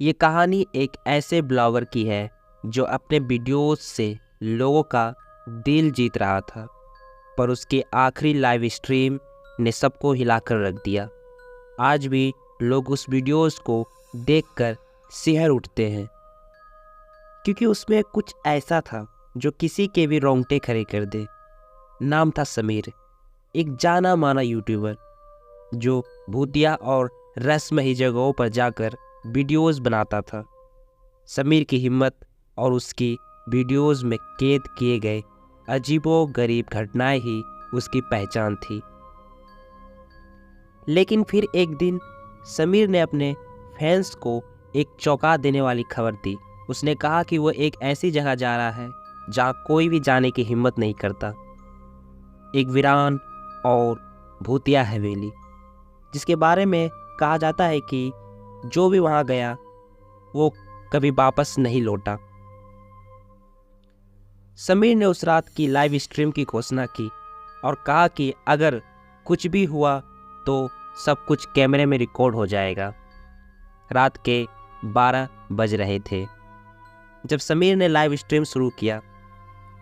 ये कहानी एक ऐसे ब्लॉगर की है जो अपने वीडियोस से लोगों का दिल जीत रहा था, पर उसकी आखिरी लाइव स्ट्रीम ने सबको हिलाकर रख दिया। आज भी लोग उस वीडियोस को देखकर सिहर उठते हैं, क्योंकि उसमें कुछ ऐसा था जो किसी के भी रोंगटे खड़े कर दे। नाम था समीर, एक जाना माना यूट्यूबर जो भूतिया और रहस्यमयी जगहों पर जाकर वीडियोस बनाता था। समीर की हिम्मत और उसकी वीडियोस में कैद किए गए अजीबो-गरीब घटनाएं ही उसकी पहचान थी। लेकिन फिर एक दिन समीर ने अपने फैंस को एक चौंका देने वाली खबर दी। उसने कहा कि वो एक ऐसी जगह जा रहा है जहां कोई भी जाने की हिम्मत नहीं करता। एक वीरान और भूतिया हवेली, जिसके बारे में कहा जाता है कि जो भी वहां गया वो कभी वापस नहीं लौटा। समीर ने उस रात की लाइव स्ट्रीम की घोषणा की और कहा कि अगर कुछ भी हुआ तो सब कुछ कैमरे में रिकॉर्ड हो जाएगा। रात के 12 बज रहे थे जब समीर ने लाइव स्ट्रीम शुरू किया।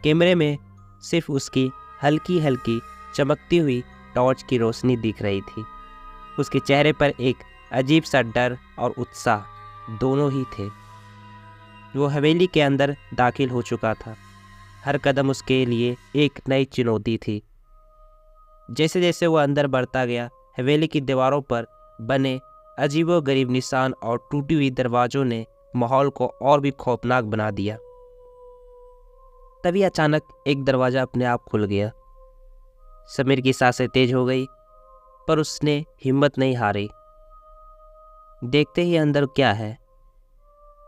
कैमरे में सिर्फ उसकी हल्की हल्की चमकती हुई टॉर्च की रोशनी दिख रही थी। उसके चेहरे पर एक अजीब सा डर और उत्साह दोनों ही थे। वो हवेली के अंदर दाखिल हो चुका था। हर कदम उसके लिए एक नई चुनौती थी। जैसे जैसे वो अंदर बढ़ता गया, हवेली की दीवारों पर बने अजीबो-गरीब निशान और टूटी हुई दरवाजों ने माहौल को और भी खौफनाक बना दिया। तभी अचानक एक दरवाज़ा अपने आप खुल गया। समीर की सांसें तेज हो गई, पर उसने हिम्मत नहीं हारी। देखते ही अंदर क्या है,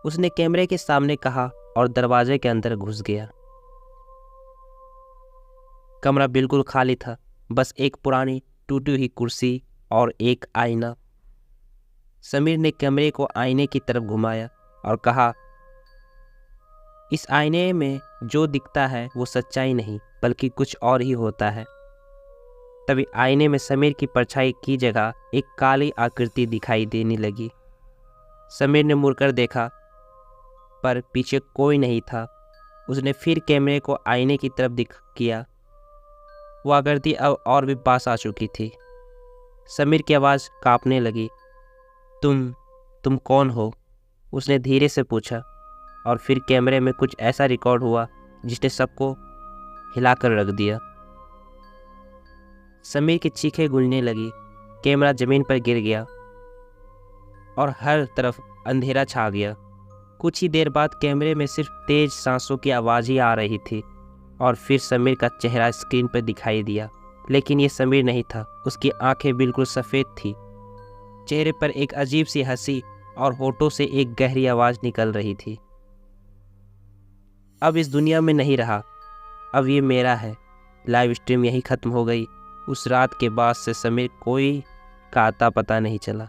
उसने कैमरे के सामने कहा और दरवाजे के अंदर घुस गया। कमरा बिल्कुल खाली था, बस एक पुरानी टूटी हुई कुर्सी और एक आईना। समीर ने कैमरे को आईने की तरफ घुमाया और कहा, इस आईने में जो दिखता है वो सच्चाई नहीं बल्कि कुछ और ही होता है। तभी आईने में समीर की परछाई की जगह एक काली आकृति दिखाई देने लगी। समीर ने मुड़कर देखा, पर पीछे कोई नहीं था। उसने फिर कैमरे को आईने की तरफ किया। वो आकृति अब और भी पास आ चुकी थी। समीर की आवाज़ कांपने लगी। तुम कौन हो? उसने धीरे से पूछा, और फिर कैमरे में कुछ ऐसा रिकॉर्ड हुआ जिसने सबको हिलाकर रख दिया। समीर की चीखें गूंजने लगी। कैमरा ज़मीन पर गिर गया और हर तरफ अंधेरा छा गया। कुछ ही देर बाद कैमरे में सिर्फ तेज सांसों की आवाज़ ही आ रही थी, और फिर समीर का चेहरा स्क्रीन पर दिखाई दिया। लेकिन ये समीर नहीं था। उसकी आंखें बिल्कुल सफ़ेद थी, चेहरे पर एक अजीब सी हंसी और होठों से एक गहरी आवाज़ निकल रही थी। अब इस दुनिया में नहीं रहा, अब ये मेरा है। लाइव स्ट्रीम यहीं ख़त्म हो गई। उस रात के बाद से समीर कोई का आता पता नहीं चला।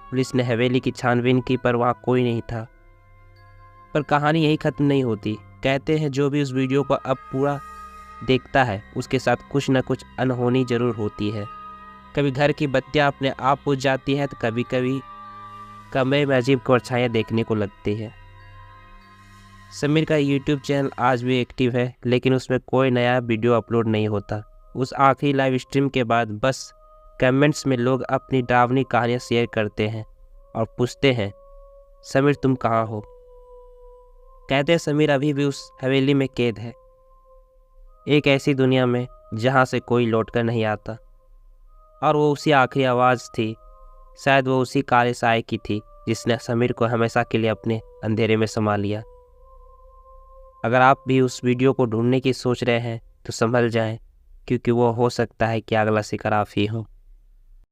पुलिस ने हवेली की छानबीन की, पर वहाँ कोई नहीं था। पर कहानी यहीं ख़त्म नहीं होती। कहते हैं जो भी उस वीडियो को अब पूरा देखता है उसके साथ कुछ न कुछ अनहोनी ज़रूर होती है। कभी घर की बत्तियाँ अपने आप बुझ जाती हैं, तो कभी कभी कमरे में अजीब परछाइयाँ देखने को लगती है। समीर का यूट्यूब चैनल आज भी एक्टिव है, लेकिन उसमें कोई नया वीडियो अपलोड नहीं होता। उस आखिरी लाइव स्ट्रीम के बाद बस कमेंट्स में लोग अपनी डरावनी कहानियाँ शेयर करते हैं और पूछते हैं, समीर तुम कहाँ हो? कहते हैं समीर अभी भी उस हवेली में कैद है, एक ऐसी दुनिया में जहाँ से कोई लौटकर नहीं आता। और वो उसी आखिरी आवाज़ थी, शायद वो उसी काले साए की थी जिसने समीर को हमेशा के लिए अपने अंधेरे में समा लिया। अगर आप भी उस वीडियो को ढूंढने की सोच रहे हैं तो संभल जाएं, क्योंकि वो हो सकता है कि अगला शिकार आप ही हो।